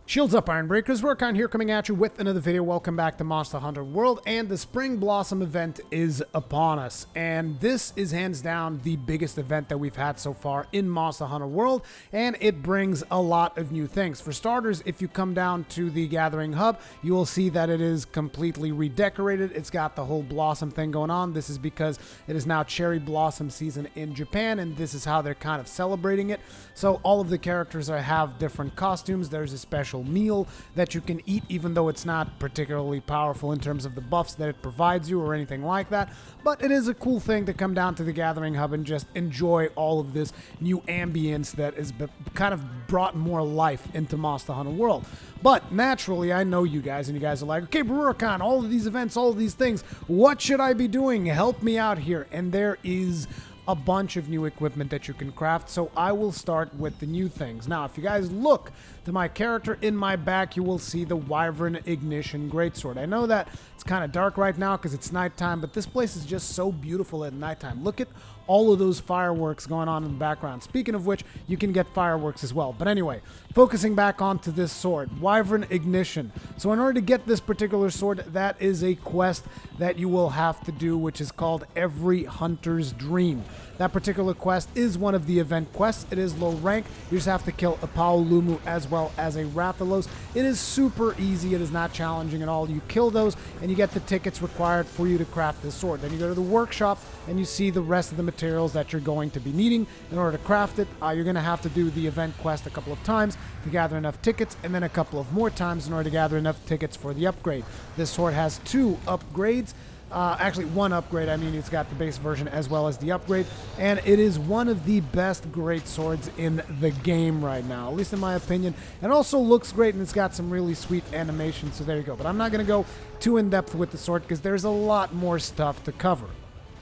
Shields up, Iron Breakers. Rurikhan here, coming at you with another video. Welcome back to Monster Hunter World, and the Spring Blossom event is upon us. And this is hands down the biggest event that we've had so far in Monster Hunter World, and it brings a lot of new things. For starters, if you come down to the Gathering Hub, you will see that it is completely redecorated. It's got the whole blossom thing going on. This is because it is now cherry blossom season in Japan, and this is how they're kind of celebrating it. So all of the characters have different costumes. There's a special meal that you can eat, even though it's not particularly powerful in terms of the buffs that it provides you or anything like that. But it is a cool thing to come down to the Gathering Hub and just enjoy all of this new ambience that is kind of brought more life into Monster Hunter World. But naturally, I know you guys, and you guys are like, okay, Rurikhan, all of these events, all of these things, what should I be doing? Help me out here. And there is a bunch of new equipment that you can craft, so I will start with the new things. Now, if you guys look to my character in my back, you will see the Wyvern Ignition Greatsword. I know that it's kind of dark right now because it's nighttime, but this place is just so beautiful at nighttime. Look at all of those fireworks going on in the background. Speaking of which, you can get fireworks as well. But anyway, focusing back onto this sword, Wyvern Ignition. So in order to get this particular sword, that is a quest that you will have to do, which is called Every Hunter's Dream. That particular quest is one of the event quests. It is low rank. You just have to kill a Paolumu as well as a Rathalos. It is super easy. It is not challenging at all. You kill those and you get the tickets required for you to craft this sword. Then you go to the workshop and you see the rest of the materials that you're going to be needing in order to craft it. You're going to have to do the event quest a couple of times to gather enough tickets, and then a couple of more times in order to gather enough tickets for the upgrade. This sword has two upgrades. Actually, one upgrade. I mean, it's got the base version as well as the upgrade, and it is one of the best great swords in the game right now, at least in my opinion. And also looks great, and it's got some really sweet animation, so there you go. But I'm not going to go too in-depth with the sword because there's a lot more stuff to cover.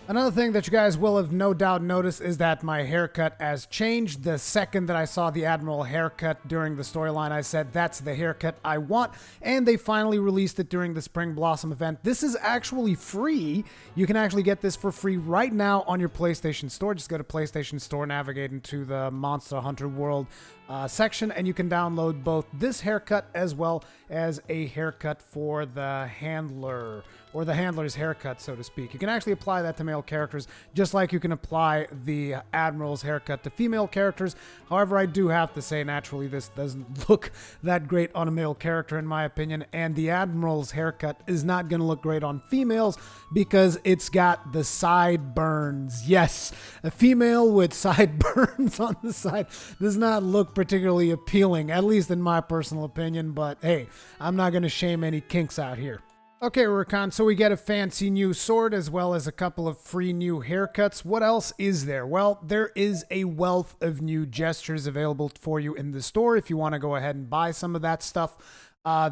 Another thing that you guys will have no doubt noticed is that my haircut has changed. The second that I saw the Admiral haircut during the storyline, I said, that's the haircut I want. And they finally released it during the Spring Blossom event. This is actually free. You can actually get this for free right now on your PlayStation Store. Just go to PlayStation Store, navigate into the Monster Hunter World section, and you can download both this haircut as well as a haircut for the handler, or the handler's haircut, so to speak. You can actually apply that to male characters just like you can apply the Admiral's haircut to female characters. However, I do have to say, naturally, this doesn't look that great on a male character in my opinion, and the Admiral's haircut is not going to look great on females because it's got the sideburns. Yes, a female with sideburns on the side does not look particularly appealing, at least in my personal opinion, but hey, I'm not going to shame any kinks out here. Okay, Rurikhan, so we get a fancy new sword as well as a couple of free new haircuts. What else is there? Well, there is a wealth of new gestures available for you in the store if you want to go ahead and buy some of that stuff.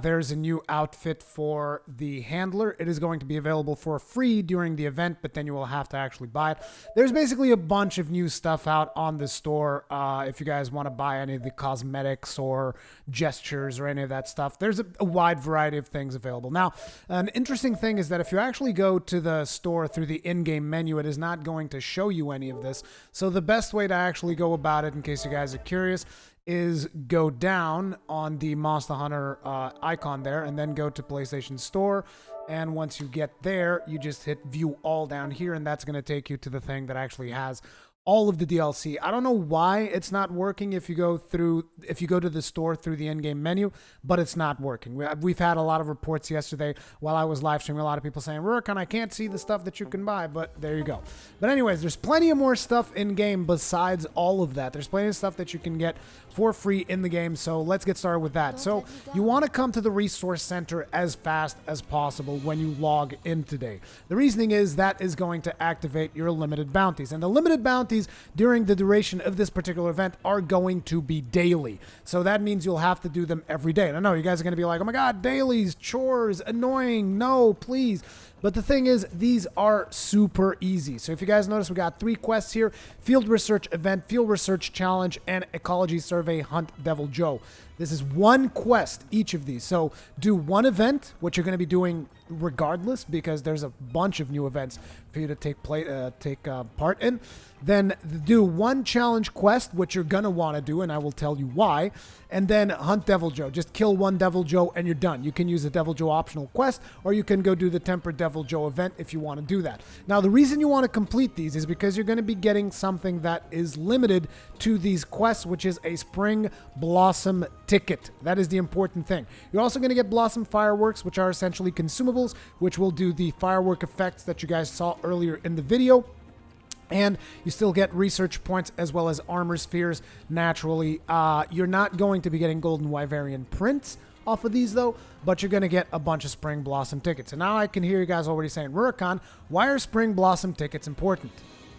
There's a new outfit for the handler. It is going to be available for free during the event, but then you will have to actually buy it. There's basically a bunch of new stuff out on the store. If you guys want to buy any of the cosmetics or gestures or any of that stuff, there's a wide variety of things available. Now, an interesting thing is that if you actually go to the store through the in-game menu, it is not going to show you any of this. So the best way to actually go about it, in case you guys are curious, is go down on the Monster Hunter icon there and then go to PlayStation Store. And once you get there, you just hit view all down here, and that's going to take you to the thing that actually has all of the DLC. I don't know why it's not working if you go to the store through the in-game menu, but it's not working. We've had a lot of reports yesterday while I was live streaming, a lot of people saying, Rurikhan, I can't see the stuff that you can buy, but there you go. But anyways, there's plenty of more stuff in-game besides all of that. There's plenty of stuff that you can get for free in the game, so let's get started with that. So you want to come to the resource center as fast as possible when you log in today. The reasoning is that is going to activate your limited bounties, and the limited bounties during the duration of this particular event are going to be daily. So that means you'll have to do them every day. And I know you guys are going to be like, oh my god, dailies, chores, annoying, no, please. But the thing is, these are super easy. So if you guys notice, we got 3 quests here: Field Research Event, Field Research Challenge, and Ecology Survey Hunt Devil Joe. This is one quest, each of these. So do one event, which you're going to be doing regardless, because there's a bunch of new events for you to take part in. Then do one challenge quest, which you're going to want to do, and I will tell you why. And then hunt Devil Joe. Just kill one Devil Joe and you're done. You can use the Devil Joe optional quest, or you can go do the Tempered Devil Joe event if you want to do that. Now, the reason you want to complete these is because you're going to be getting something that is limited to these quests, which is a Spring Blossom ticket. That is the important thing. You're also going to get Blossom Fireworks, which are essentially consumables, which will do the firework effects that you guys saw earlier in the video. And you still get research points as well as armor spheres naturally. You're not going to be getting Golden Wyverian prints off of these, though, but you're going to get a bunch of Spring Blossom tickets. And now I can hear you guys already saying, Rurikhan, why are Spring Blossom tickets important?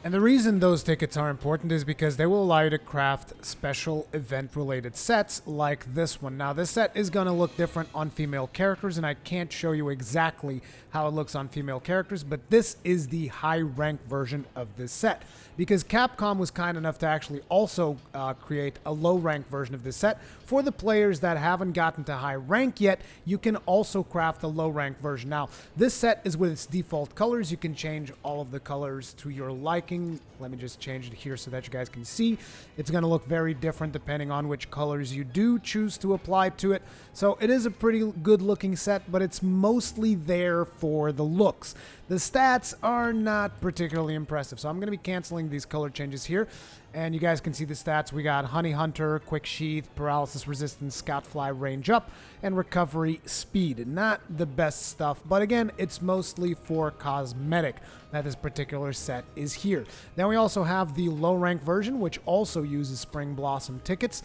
And the reason those tickets are important is because they will allow you to craft special event-related sets like this one. Now, this set is going to look different on female characters, and I can't show you exactly how it looks on female characters, but this is the high-rank version of this set. Because Capcom was kind enough to actually also create a low-rank version of this set. For the players that haven't gotten to high rank yet, you can also craft a low-rank version. Now, this set is with its default colors. You can change all of the colors to your liking. Let me just change it here so that you guys can see. It's going to look very different depending on which colors you do choose to apply to it. So it is a pretty good looking set, but it's mostly there for the looks. The stats are not particularly impressive, so I'm going to be canceling these color changes here. And you guys can see the stats. We got Honey Hunter, Quick Sheath, Paralysis Resistance, Scout Fly, Range Up, and Recovery Speed. Not the best stuff, but again, it's mostly for cosmetic that this particular set is here. Then we also have the low rank version, which also uses Spring Blossom tickets.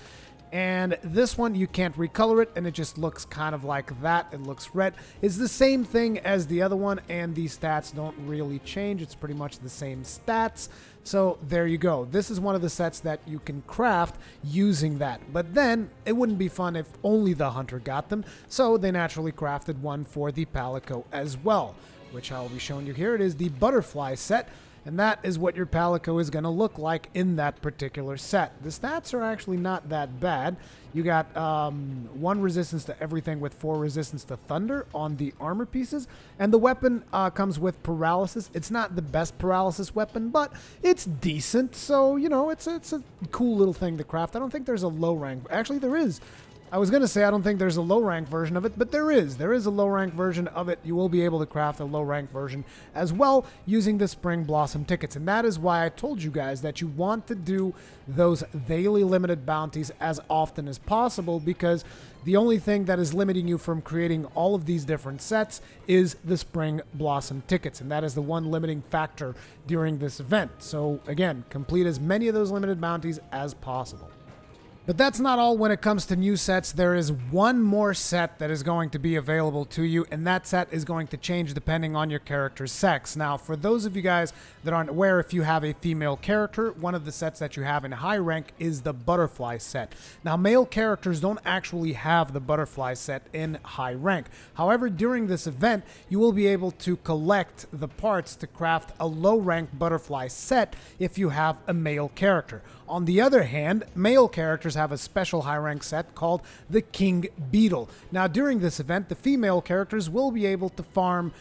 And this one, you can't recolor it, and it just looks kind of like that. It looks red. It's the same thing as the other one, and the stats don't really change. It's pretty much the same stats. So there you go. This is one of the sets that you can craft using that. But then, it wouldn't be fun if only the Hunter got them. So they naturally crafted one for the Palico as well, which I'll be showing you here. It is the Butterfly set. And that is what your Palico is going to look like in that particular set. The stats are actually not that bad. You got 1 resistance to everything with 4 resistance to thunder on the armor pieces. And the weapon comes with paralysis. It's not the best paralysis weapon, but it's decent. So, you know, it's a cool little thing to craft. I don't think there's a low rank. Actually, there is. I was going to say I don't think there's a low-rank version of it, but there is. There is a low-rank version of it. You will be able to craft a low-rank version as well using the Spring Blossom tickets. And that is why I told you guys that you want to do those daily limited bounties as often as possible, because the only thing that is limiting you from creating all of these different sets is the Spring Blossom tickets. And that is the one limiting factor during this event. So again, complete as many of those limited bounties as possible. But that's not all when it comes to new sets. There is one more set that is going to be available to you, and that set is going to change depending on your character's sex. Now, for those of you guys that aren't aware, if you have a female character, one of the sets that you have in high rank is the Butterfly set. Now, male characters don't actually have the Butterfly set in high rank. However, during this event, you will be able to collect the parts to craft a low rank Butterfly set if you have a male character. On the other hand, male characters have a special high rank set called the King Beetle. Now, during this event, the female characters will be able to farm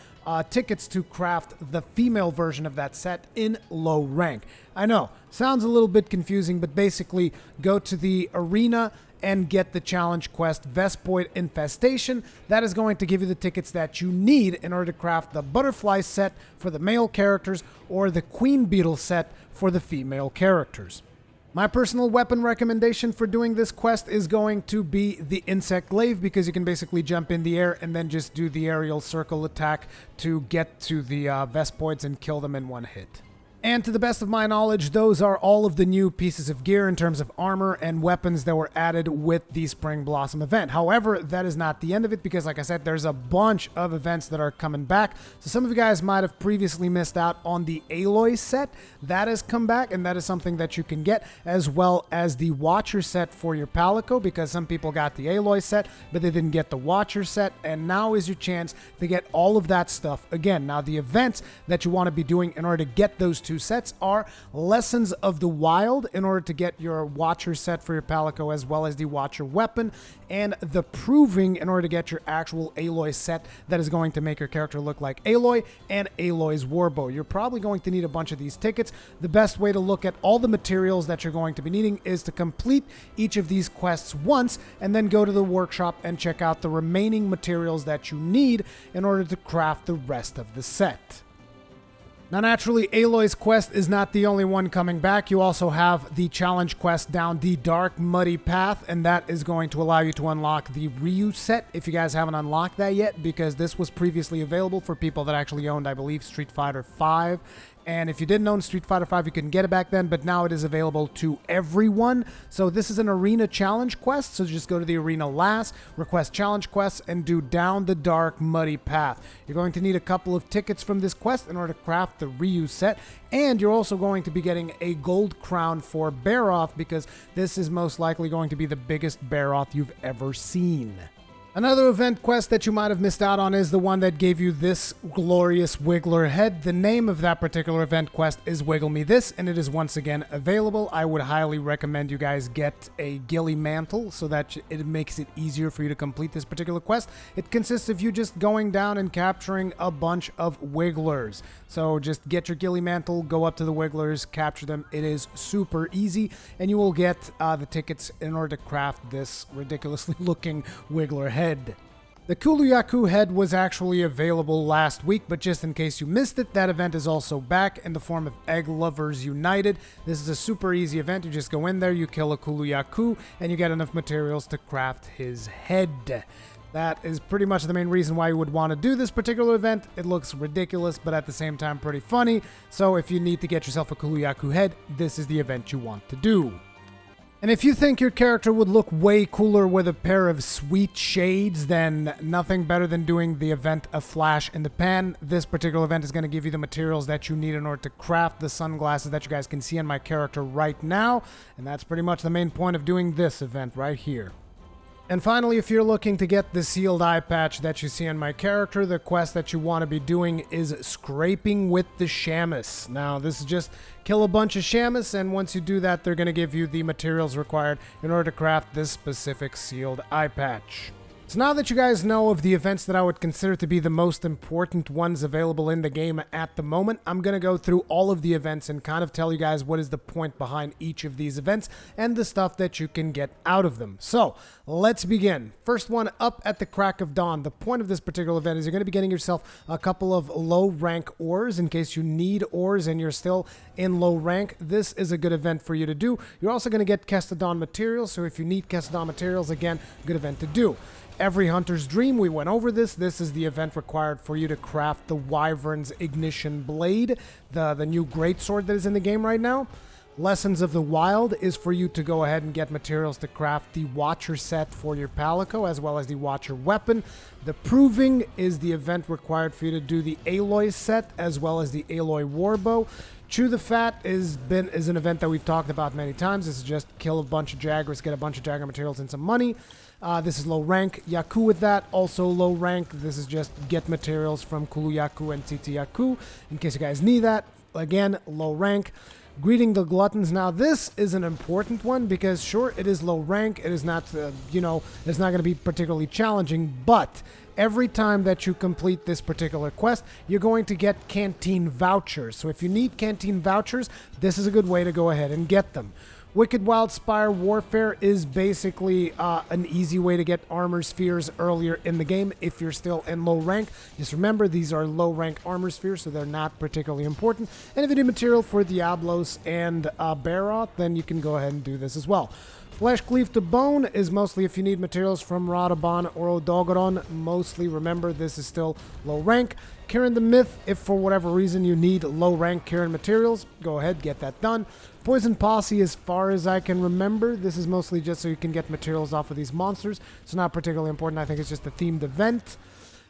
tickets to craft the female version of that set in low rank. I know, sounds a little bit confusing, but basically go to the arena and get the challenge quest Vespoid Infestation. That is going to give you the tickets that you need in order to craft the Butterfly set for the male characters or the Queen Beetle set for the female characters. My personal weapon recommendation for doing this quest is going to be the Insect Glaive, because you can basically jump in the air and then just do the aerial circle attack to get to the Vespoids and kill them in one hit. And to the best of my knowledge, those are all of the new pieces of gear in terms of armor and weapons that were added with the Spring Blossom event. However, that is not the end of it, because like I said, there's a bunch of events that are coming back. So some of you guys might have previously missed out on the Aloy set. That has come back, and that is something that you can get, as well as the Watcher set for your Palico, because some people got the Aloy set, but they didn't get the Watcher set, and now is your chance to get all of that stuff again. Now, the events that you want to be doing in order to get those two sets are Lessons of the Wild in order to get your Watcher set for your Palico as well as the Watcher weapon, and the Proving in order to get your actual Aloy set that is going to make your character look like Aloy and Aloy's Warbow. You're probably going to need a bunch of these tickets. The best way to look at all the materials that you're going to be needing is to complete each of these quests once and then go to the workshop and check out the remaining materials that you need in order to craft the rest of the set. Now, naturally, Aloy's quest is not the only one coming back. You also have the challenge quest down the dark, muddy path, and that is going to allow you to unlock the Ryu set if you guys haven't unlocked that yet, because this was previously available for people that actually owned, I believe, Street Fighter V. And if you didn't own Street Fighter V, you couldn't get it back then, but now it is available to everyone. So this is an arena challenge quest, so just go to the arena last, request challenge quests, and do Down the Dark Muddy Path. You're going to need a couple of tickets from this quest in order to craft the Ryu set, and you're also going to be getting a gold crown for Barroth, because this is most likely going to be the biggest Barroth you've ever seen. Another event quest that you might have missed out on is the one that gave you this glorious Wiggler head. The name of that particular event quest is Wiggle Me This, and it is once again available. I would highly recommend you guys get a ghillie mantle so that it makes it easier for you to complete this particular quest. It consists of you just going down and capturing a bunch of Wigglers. So just get your ghillie mantle, go up to the Wigglers, capture them. It is super easy, and you will get the tickets in order to craft this ridiculously looking Wiggler head. The Kuluyaku head was actually available last week, but just in case you missed it, that event is also back in the form of Egg Lovers United. This is a super easy event. You just go in there, you kill a Kuluyaku, and you get enough materials to craft his head. That is pretty much the main reason why you would want to do this particular event. It looks ridiculous, but at the same time pretty funny. So if you need to get yourself a Kuluyaku head, this is the event you want to do. And if you think your character would look way cooler with a pair of sweet shades, then nothing better than doing the event A Flash in the Pan. This particular event is going to give you the materials that you need in order to craft the sunglasses that you guys can see on my character right now. And that's pretty much the main point of doing this event right here. And finally, if you're looking to get the sealed eye patch that you see on my character, the quest that you want to be doing is Scraping with the Shamus. Now, this is just kill a bunch of Shamus, and once you do that, they're going to give you the materials required in order to craft this specific sealed eye patch. So now that you guys know of the events that I would consider to be the most important ones available in the game at the moment, I'm going to go through all of the events and kind of tell you guys what is the point behind each of these events and the stuff that you can get out of them. So let's begin. First one, Up at the Crack of Dawn. The point of this particular event is you're going to be getting yourself a couple of low rank ores in case you need ores and you're still in low rank. This is a good event for you to do. You're also going to get Kestodon materials, so if you need Kestodon materials, again, good event to do. Every Hunter's Dream, we went over this. This is the event required for you to craft the Wyvern's Ignition Blade, the new greatsword that is in the game right now. Lessons of the Wild is for you to go ahead and get materials to craft the Watcher set for your Palico, as well as the Watcher weapon. The Proving is the event required for you to do the Aloy set, as well as the Aloy Warbow. Chew the Fat is an event that we've talked about many times. This is just kill a bunch of Jaggers, get a bunch of Jagger materials and some money. This is low rank. Yaku with that, also low rank. This is just get materials from Kuluyaku and Titiyaku, in case you guys need that. Again, low rank. Greeting the Gluttons. Now, this is an important one because, sure, it is low rank. It is not, it's not going to be particularly challenging, but every time that you complete this particular quest, you're going to get canteen vouchers. So if you need canteen vouchers, this is a good way to go ahead and get them. Wicked Wildspire Warfare is basically an easy way to get armor spheres earlier in the game if you're still in low rank. Just remember, these are low rank armor spheres, so they're not particularly important. And if you need material for Diablos and Barroth, then you can go ahead and do this as well. Flesh Cleave to Bone is mostly if you need materials from Radobon or Odogaron. Mostly, remember, this is still low rank. Kirin the Myth, if for whatever reason you need low rank Kirin materials, go ahead, get that done. Poison Posse, as far as I can remember, this is mostly just so you can get materials off of these monsters. It's not particularly important. I think it's just a themed event.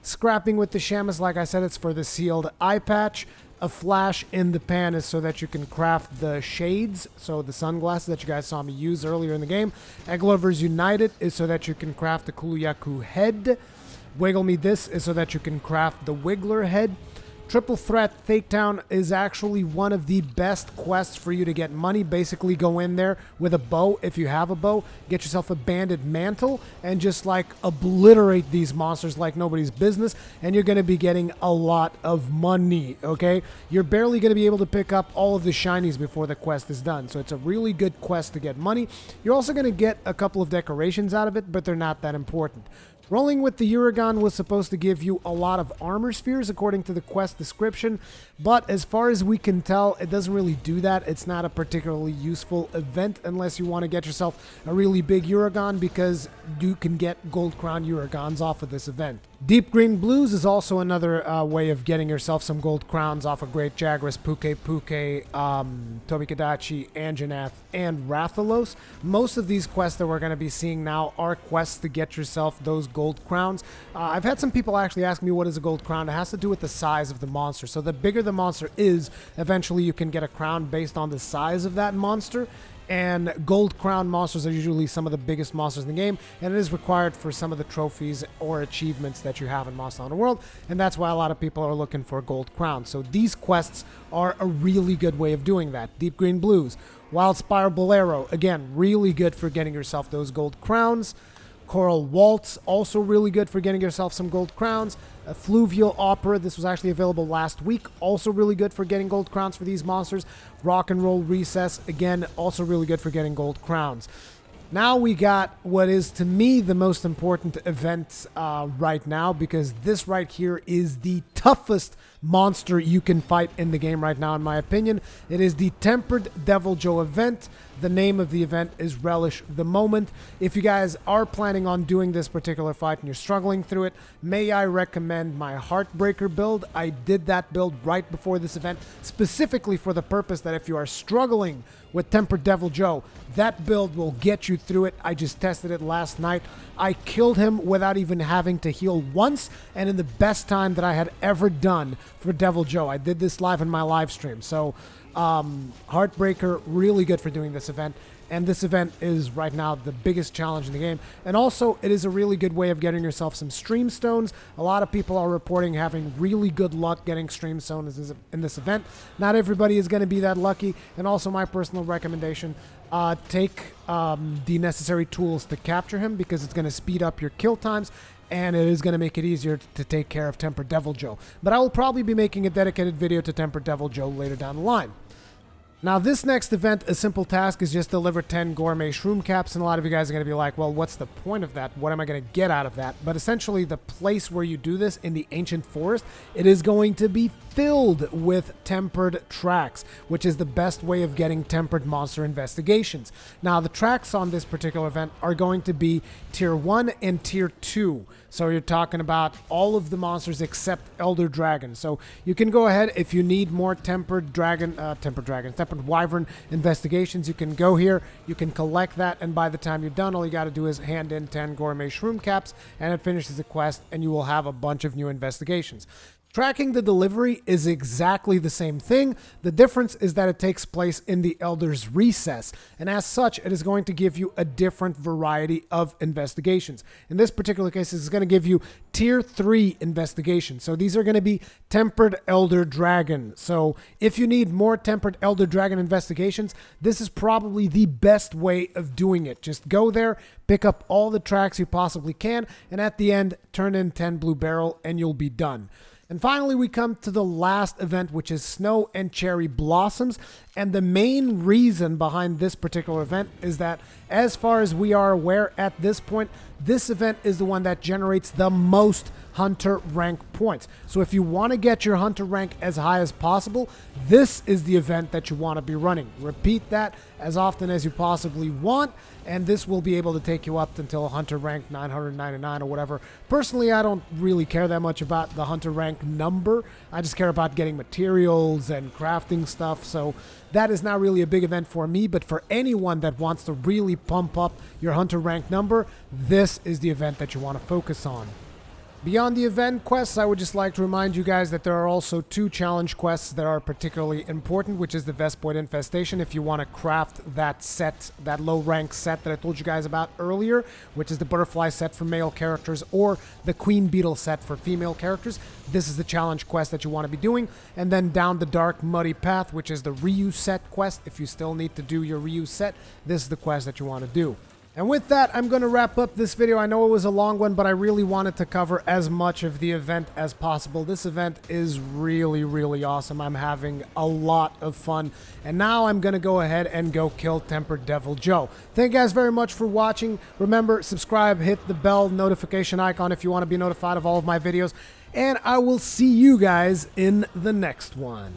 Scrapping with the Shamus, like I said, it's for the sealed eye patch. A Flash in the Pan is so that you can craft the shades, so the sunglasses that you guys saw me use earlier in the game. Egg Lovers United is so that you can craft the Kuluyaku head. Wiggle Me This is so that you can craft the Wiggler head. Triple Threat Takedown is actually one of the best quests for you to get money. Basically go in there with a bow, if you have a bow, get yourself a banded mantle, and just like obliterate these monsters like nobody's business, and you're going to be getting a lot of money, okay? You're barely going to be able to pick up all of the shinies before the quest is done, so it's a really good quest to get money. You're also going to get a couple of decorations out of it, but they're not that important. Rolling with the Rurikhan was supposed to give you a lot of armor spheres according to the quest description, but as far as we can tell, it doesn't really do that. It's not a particularly useful event unless you want to get yourself a really big Rurikhan, because you can get Gold Crown Rurikhans off of this event. Deep Green Blues is also another way of getting yourself some Gold Crowns off of Great Jagras, Puke, Tobikadachi, Anjanath, and Rathalos. Most of these quests that we're going to be seeing now are quests to get yourself those Gold Crowns. I've had some people actually ask me what is a Gold Crown. It has to do with the size of the monster. So the bigger the monster is, eventually you can get a crown based on the size of that monster. And Gold Crown monsters are usually some of the biggest monsters in the game, and it is required for some of the trophies or achievements that you have in Monster Hunter World, and that's why a lot of people are looking for Gold Crown. So these quests are a really good way of doing that. Deep Green Blues, Wildspire Bolero, again, really good for getting yourself those Gold Crowns. Coral Waltz, also really good for getting yourself some Gold Crowns. A Fluvial Opera, this was actually available last week, also really good for getting Gold Crowns for these monsters. Rock and Roll Recess, again, also really good for getting Gold Crowns. Now we got what is, to me, the most important event right now, because this right here is the toughest monster you can fight in the game right now, in my opinion. It is the Tempered Deviljho event. The name of the event is Relish the Moment. If you guys are planning on doing this particular fight and you're struggling through it, may I recommend my Heartbreaker build. I did that build right before this event, specifically for the purpose that if you are struggling with Tempered Deviljho, that build will get you through it. I just tested it last night. I killed him without even having to heal once, and in the best time that I had ever done for Deviljho. I did this live in my live stream. So Heartbreaker, really good for doing this event. And this event is right now the biggest challenge in the game. And also, it is a really good way of getting yourself some stream stones. A lot of people are reporting having really good luck getting stream stones in this event. Not everybody is going to be that lucky. And also, my personal recommendation, take the necessary tools to capture him, because it's going to speed up your kill times, and it is going to make it easier to take care of Tempered Deviljho. But I will probably be making a dedicated video to Tempered Deviljho later down the line. Now, this next event, a simple task is just deliver 10 gourmet shroom caps, and a lot of you guys are going to be like, well, what's the point of that? What am I going to get out of that? But essentially, the place where you do this, in the Ancient Forest, it is going to be filled with tempered tracks, which is the best way of getting tempered monster investigations. Now, the tracks on this particular event are going to be Tier 1 and Tier 2. So you're talking about all of the monsters except Elder Dragon. So you can go ahead, if you need more tempered wyvern investigations, you can go here, you can collect that, and by the time you're done, all you got to do is hand in 10 gourmet shroom caps, and it finishes the quest, and you will have a bunch of new investigations. Tracking the delivery is exactly the same thing. The difference is that it takes place in the Elder's Recess, and as such, it is going to give you a different variety of investigations. In this particular case, it's going to give you Tier 3 investigations. So these are going to be Tempered Elder Dragon. So if you need more Tempered Elder Dragon investigations, this is probably the best way of doing it. Just go there, pick up all the tracks you possibly can, and at the end, turn in 10 Blue Barrel, and you'll be done. And finally, we come to the last event, which is Snow and Cherry Blossoms. And the main reason behind this particular event is that, as far as we are aware at this point, this event is the one that generates the most Hunter rank points. So if you want to get your Hunter rank as high as possible, this is the event that you want to be running. Repeat that as often as you possibly want, and this will be able to take you up until Hunter rank 999 or whatever. Personally, I don't really care that much about the Hunter rank number. I just care about getting materials and crafting stuff, so that is not really a big event for me, but for anyone that wants to really pump up your Hunter rank number, this is the event that you want to focus on. Beyond the event quests, I would just like to remind you guys that there are also 2 challenge quests that are particularly important, which is the Vespoid Infestation if you want to craft that set, that low rank set that I told you guys about earlier, which is the butterfly set for male characters or the queen beetle set for female characters. This is the challenge quest that you want to be doing. And then Down the Dark Muddy Path, which is the Ryu set quest. If you still need to do your Ryu set, this is the quest that you want to do. And with that, I'm going to wrap up this video. I know it was a long one, but I really wanted to cover as much of the event as possible. This event is really, really awesome. I'm having a lot of fun. And now I'm going to go ahead and go kill Tempered Devil Joe. Thank you guys very much for watching. Remember, subscribe, hit the bell notification icon if you want to be notified of all of my videos. And I will see you guys in the next one.